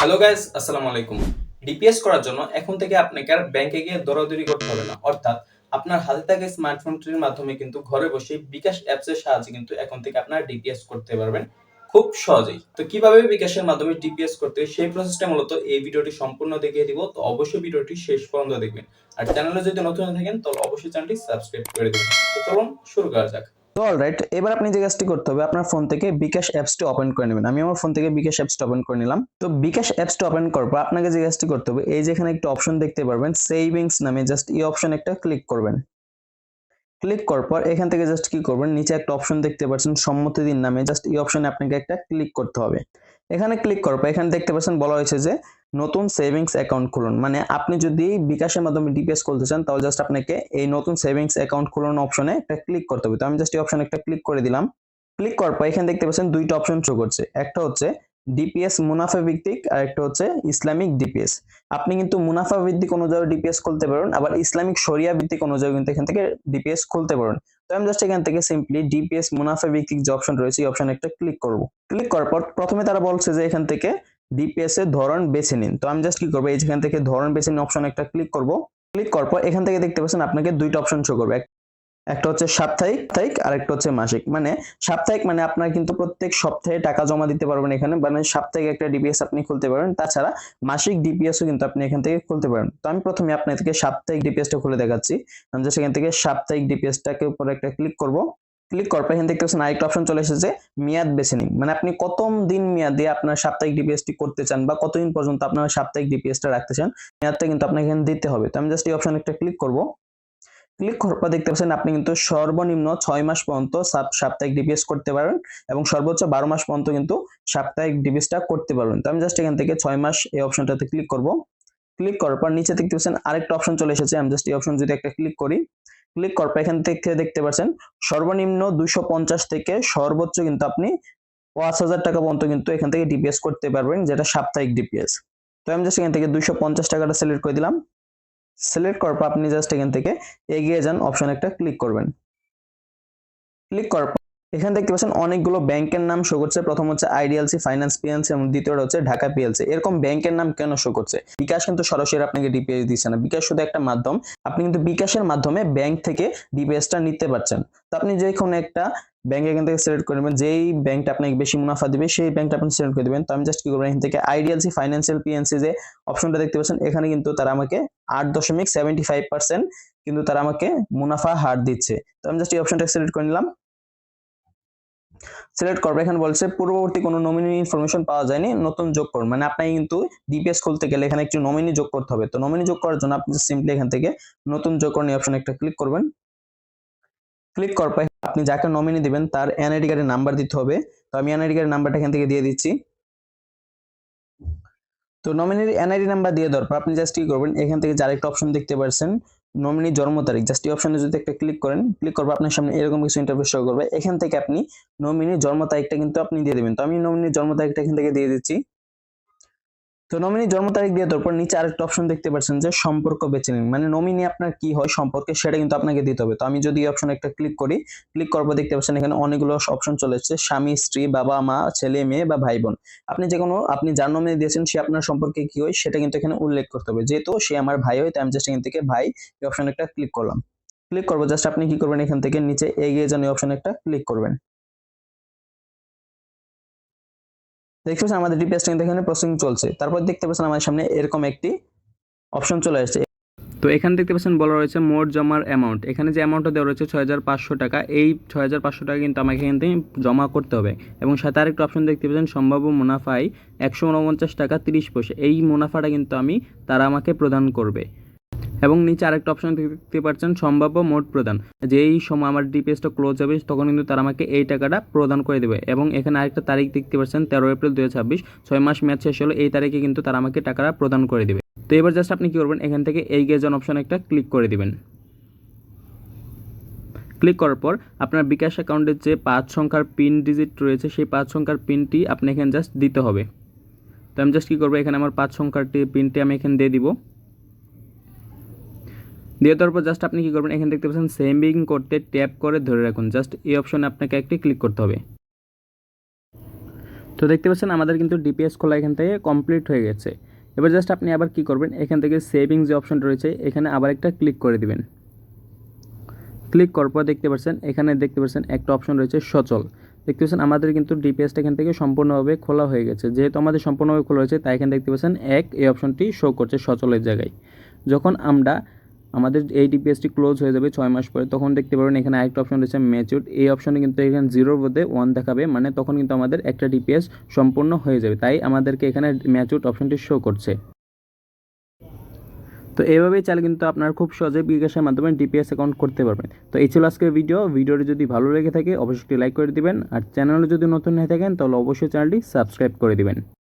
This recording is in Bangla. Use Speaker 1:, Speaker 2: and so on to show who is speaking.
Speaker 1: হ্যালো গাইস, আসসালামু আলাইকুম। ডিপিএস করার জন্য এখন থেকে আপনাকে আর ব্যাংকে গিয়ে দৌড়াদৌড়ি করতে হবে না। অর্থাৎ আপনার হাতে থাকা স্মার্টফোনটির মাধ্যমে কিন্তু ঘরে বসে বিকাশ অ্যাপস এর সাহায্যে কিন্তু এখন থেকে আপনারা ডিপিএস করতে পারবেন খুব সহজেই। তো কিভাবে বিকাশের মাধ্যমে ডিপিএস করতে হয় সেই প্রসেসটা মূলত এই ভিডিওটি সম্পূর্ণ দেখিয়ে দিব। তো অবশ্যই ভিডিওটি শেষ পর্যন্ত দেখবেন। আর চ্যানেলে যদি নতুন হয়ে থাকেন তাহলে অবশ্যই চ্যানেলটি সাবস্ক্রাইব করে দিবেন। তো চলুন শুরু করা যাক।
Speaker 2: তো অলরাইট, এবার আপনি যে কাজটি করতে হবে, আপনার ফোন থেকে বিকাশ অ্যাপসটি ওপেন করে নেবেন। আমি আমার ফোন থেকে বিকাশ অ্যাপসটি ওপেন করে নিলাম। তো বিকাশ অ্যাপসটি ওপেন করার পর আপনাকে যে কাজটি করতে হবে, এই যে এখানে একটা অপশন দেখতে পারবেন সেভিংস নামে, জাস্ট এই অপশন একটা ক্লিক করবেন। ক্লিক করার পর এখান থেকে জাস্ট কি করবেন, নিচে একটা অপশন দেখতে পাচ্ছেন সম্মতি দিন নামে, জাস্ট এই অপশনে আপনাকে একটা ক্লিক করতে হবে। এখানে ক্লিক করার পর এখানে দেখতে পাচ্ছেন বলা হয়েছে যে নতুন সেভিংস অ্যাকাউন্ট খুলুন। মানে আপনি যদি বিকাশের মাধ্যমে ডিপিএস খুলতে চান তাহলে জাস্ট আপনাকে এই নতুন সেভিংস অ্যাকাউন্ট খুলুন অপশনে একটা ক্লিক করতে হবে। তো আমি জাস্ট এই অপশনে একটা ক্লিক করে দিলাম। ক্লিক করার পর এখানে দেখতে পাচ্ছেন দুইটা অপশন শো করছে, একটা হচ্ছে ডিপিএস মুনাফা ভিত্তিক আর একটা হচ্ছে ইসলামিক ডিপিএস। আপনি কিন্তু মুনাফা ভিত্তিক অনুযায়ী ডিপিএস খুলতে পারেন, আবার ইসলামিক শরিয়া ভিত্তিক অনুযায়ী কিন্তু এখান থেকে ডিপিএস খুলতে পারেন। তো আমি জাস্ট এখান থেকে সিম্পলি ডিপিএস মুনাফা ভিত্তিক যে অপশন রয়েছে এই অপশনে একটা ক্লিক করব। ক্লিক করার পর প্রথমে তারা বলছে যে এখান থেকে ডিপিএস এর ধরন বেছে নিন। তো আমি জাস্ট কি করবো, এই যেখান থেকে ধরন বেছে নিন অপশন একটা ক্লিক করব। ক্লিক করার পর এখান থেকে দেখতে পাচ্ছেন আপনাকে দুইটা অপশন শো করবে, একটা হচ্ছে সাপ্তাহিক আর একটা হচ্ছে মাসিক। মানে সাপ্তাহিক মানে আপনার কিন্তু প্রত্যেক সপ্তাহে টাকা জমা দিতে পারবেন এখানে, মানে সাপ্তাহিক একটা ডিপিএস আপনি খুলতে পারবেন। তাছাড়া মাসিক ডিপিএসও কিন্তু আপনি এখান থেকে খুলতে পারেন। তো আমি প্রথমে আপনাদেরকে সাপ্তাহিক ডিপিএসটা খুলে দেখাচ্ছি। আমি জাস্ট এখান থেকে সাপ্তাহিক ডিপিএসটাকে উপরে একটা ক্লিক করব। ক্লিক করার পর এখানে দেখতে পাচ্ছেন আরেকটা অপশন চলে এসেছে, মেয়াদ বেছে নিন। মানে আপনি কত দিন মেয়াদে আপনার সাপ্তাহিক ডিপিএসটি করতে চান বা কতদিন পর্যন্ত আপনার সাপ্তাহিক ডিপিএসটা রাখতে চান, মেয়াদটা কিন্তু আপনাকে এখানে দিতে হবে। তো আমি জাস্ট এই অপশন একটা ক্লিক করব। ক্লিক করার পর দেখতে পাচ্ছেন আপনি কিন্তু সর্বনিম্ন ৬ মাস পর্যন্ত সাপ্তাহিক ডিপিএস করতে পারেন এবং সর্বোচ্চ ১২ মাস পর্যন্ত কিন্তু সাপ্তাহিক ডিপিএসটা করতে পারবেন। তো আমি জাস্ট এখান থেকে ৬ মাস এই অপশনটাতে ক্লিক করব। ক্লিক করার পর নিচে দেখতে পাচ্ছেন আরেকটা অপশন চলে এসেছে, আমি জাস্ট এই অপশন যদি একটা ক্লিক করি, ক্লিক করার পর এখান থেকে দেখতে পাচ্ছেন সর্বনিম্ন ২৫০ থেকে সর্বোচ্চ কিন্তু আপনি ৫,০০০ টাকা পর্যন্ত কিন্তু এখান থেকে ডিপিএস করতে পারবেন, যেটা সাপ্তাহিক ডিপিএস। তো আমি জাস্ট এখান থেকে ২৫০ টাকাটা সিলেক্ট করে দিলাম। সিলেক্ট করার পর আপনি জাস্ট এখান থেকে এগিয়ে যান অপশন একটা ক্লিক করবেন। ক্লিক করার পর এখানে দেখতে পাচ্ছেন অনেকগুলো ব্যাংকের নাম শো করছে। প্রথম হচ্ছে আইডিএলসি ফাইন্যান্স পিএলসি এবং দ্বিতীয়টা হচ্ছে ঢাকা পিএলসি। এরকম ব্যাংকের নাম কেন শো করছে? বিকাশ কিন্তু সরাসরি আপনাকে ডিপিএস দিচ্ছে না, বিকাশ শুধু একটা মাধ্যম। আপনি কিন্তু বিকাশের মাধ্যমে ব্যাংক থেকে ডিপিএসটা নিতে পারছেন। তো আপনি যে কোনো একটা ব্যাংক এখান থেকে সিলেক্ট করে নেবেন, যেই ব্যাংকটা আপনাকে বেশি মুনাফা দিবে সেই ব্যাংকটা আপনি সিলেক্ট করে দিবেন। তো আমি জাস্ট কি করবো, এখান থেকে আইডিএলসি ফাইন্যান্সিয়াল পিএনসি যে অপশনটা দেখতে পাচ্ছেন, এখানে কিন্তু তারা আমাকে ৮.75% কিন্তু তারা আমাকে মুনাফা হার দিচ্ছে। তো আমি জাস্ট এই অপশনটা সিলেক্ট করে নিলাম। সিলেক্ট করবে, এখানে বলছে পূর্ববর্তী কোনো নমিনি ইনফরমেশন পাওয়া যায়নি, নতুন যোগ করুন। মানে আপনাকে কিন্তু ডিপিএস খুলতে গেলে এখানে একটি নমিনি যোগ করতে হবে। তো নমিনি যোগ করার জন্য আপনি সিম্পলি এখান থেকে নতুন যোগ করুন এই অপশনে একটা ক্লিক করবেন। ক্লিক করার পর আপনি যাকে নমিনি দিবেন তার এনআইডি কার্ডের নাম্বার দিতে হবে। তো আমি এনআইডি কার্ডের নাম্বারটা এখান থেকে দিয়ে দিচ্ছি। তো নমিনির এনআইডি নাম্বার দিয়ে দেওয়ার পর আপনি জাস্ট কি করবেন, এখান থেকে যে আরেকটা অপশন দেখতে পাচ্ছেন নমিনি জন্ম তারিখ, জাস্ট এই অপশনে যদি একটা ক্লিক করেন, ক্লিক করবে আপনার সামনে এরকম কিছু ইন্টারফেস শো করবে। এখান থেকে আপনি নমিনির জন্ম তারিখটা কিন্তু আপনি দিয়ে দিবেন। তো আমি নমিনির জন্ম তারিখটা এখান থেকে দিয়ে দিচ্ছি। তো নমিনি জন্ম তারিখ দিয়ে দেওয়ার পর নিচে আরেকটা অপশন দেখতে পাচ্ছেন যে সম্পর্ক বেছে নিন। মানে নমিনি আপনার কি হয় সম্পর্কে সেটা কিন্তু আপনাকে দিতে হবে। তো আমি যদি এই অপশন একটা ক্লিক করি, ক্লিক করার পর দেখতে পাচ্ছেন এখানে অনেকগুলো অপশন চলে এসেছে, স্বামী স্ত্রী, বাবা মা, ছেলে মেয়ে বা ভাই বোন। আপনি যে কোনো আপনি যার নমিনি দিয়েছেন সে আপনার সম্পর্কে কি হয় সেটা কিন্তু এখানে উল্লেখ করতে হবে। যেহেতু সে আমার ভাই হয় তাই আমি জাস্ট এখান থেকে ভাই এই অপশন একটা ক্লিক করলাম। ক্লিক করবো, জাস্ট আপনি কি করবেন, এখান থেকে নিচে এগিয়ে যান এই অপশন একটা ক্লিক করবেন। দেখতে পাচ্ছেন আমাদের ডিপিএসটা কিন্তু এখানে প্রসেসিং চলছে। তারপর দেখতে পাচ্ছেন আমার সামনে এরকম একটি অপশন চলে আসছে।
Speaker 3: তো এখানে দেখতে পাচ্ছেন বলা রয়েছে মোট জমার অ্যামাউন্ট। এখানে যে অ্যামাউন্টটা দেওয়া রয়েছে ৬,৫০০ টাকা, এই ৬,৫০০ টাকা কিন্তু আমাকে এখান থেকে জমা করতে হবে। এবং সাথে আরেকটা অপশন দেখতে পাচ্ছেন সম্ভাব্য মুনাফায় ১৪৯ টাকা ৩০ পয়সা। এই মুনাফাটা কিন্তু তারা আমাকে প্রদান করবে। এবং নিচে আরেকটা অপশন দেখতে পাচ্ছেন সম্ভাব্য মোট প্রদান। যেই সময় আমার ডিপিএসটা ক্লোজ হবে তখন কিন্তু তারা আমাকে এই টাকাটা প্রদান করে দেবে। এবং এখানে আরেকটা তারিখ দেখতে পাচ্ছেন ১৩ এপ্রিল ২০২৬, ৬ মাস মেয়াদ শেষ হলো, এই তারিখে কিন্তু তারা আমাকে টাকাটা প্রদান করে দেবে। তো এবার জাস্ট আপনি কি করবেন, এখান থেকে এই গেজন অপশন একটা ক্লিক করে দিবেন। ক্লিক করার পর আপনার বিকাশ অ্যাকাউন্টের যে ৫ সংখ্যার পিন ডিজিট রয়েছে সেই ৫ সংখ্যার পিনটি আপনি এখানে জাস্ট দিতে হবে। তো আমি জাস্ট কী করবো, এখানে আমার ৫ সংখ্যার পিনটি আমি এখানে দিয়ে দিব। দিয়ে দেওয়ার পর জাস্ট আপনি কী করবেন, এখানে দেখতে পাচ্ছেন সেভিং করতে ট্যাপ করে ধরে রাখুন, জাস্ট এই অপশনে আপনাকে একটি ক্লিক করতে হবে। তো দেখতে পাচ্ছেন আমাদের কিন্তু ডিপিএস খোলা এখান থেকে কমপ্লিট হয়ে গেছে। এবার জাস্ট আপনি আবার কি করবেন, এখান থেকে সেভিংস যে অপশনটা রয়েছে এখানে আবার একটা ক্লিক করে দিবেন। ক্লিক করার পর দেখতে পাচ্ছেন এখানে দেখতে পাচ্ছেন একটা অপশন রয়েছে সচল। দেখতে পাচ্ছেন আমাদের কিন্তু ডিপিএসটা এখান থেকে সম্পূর্ণভাবে খোলা হয়ে গেছে। যেহেতু আমাদের সম্পূর্ণভাবে খোলা হয়েছে তাই এখানে দেখতে পাচ্ছেন এই অপশনটি শো করছে সচলের জায়গায়। যখন আমাদের এই ডিপিএসটি ক্লোজ হয়ে যাবে 6 মাস পরে, তখন দেখতে পাবেন এখানে আরেকটা অপশন রয়েছে ম্যাচিউরড। এই অপশনে কিন্তু এখানে 0-র বদলে 1 দেখাবে, মানে তখন কিন্তু আমাদের একটা ডিপিএস সম্পূর্ণ হয়ে যাবে, তাই আমাদেরকে এখানে ম্যাচিউরড অপশনটি শো করছে। তো এইভাবেই চাইলে কিন্তু আপনারা খুব সহজে বিকাশের মাধ্যমে ডিপিএস অ্যাকাউন্ট করতে পারবেন। তো এই ছিল আজকের ভিডিওটি যদি ভালো লেগে থাকে অবশ্যই লাইক করে দিবেন, আর চ্যানেলে যদি নতুন হয়ে থাকেন তাহলে অবশ্যই চ্যানেলটি সাবস্ক্রাইব করে দিবেন।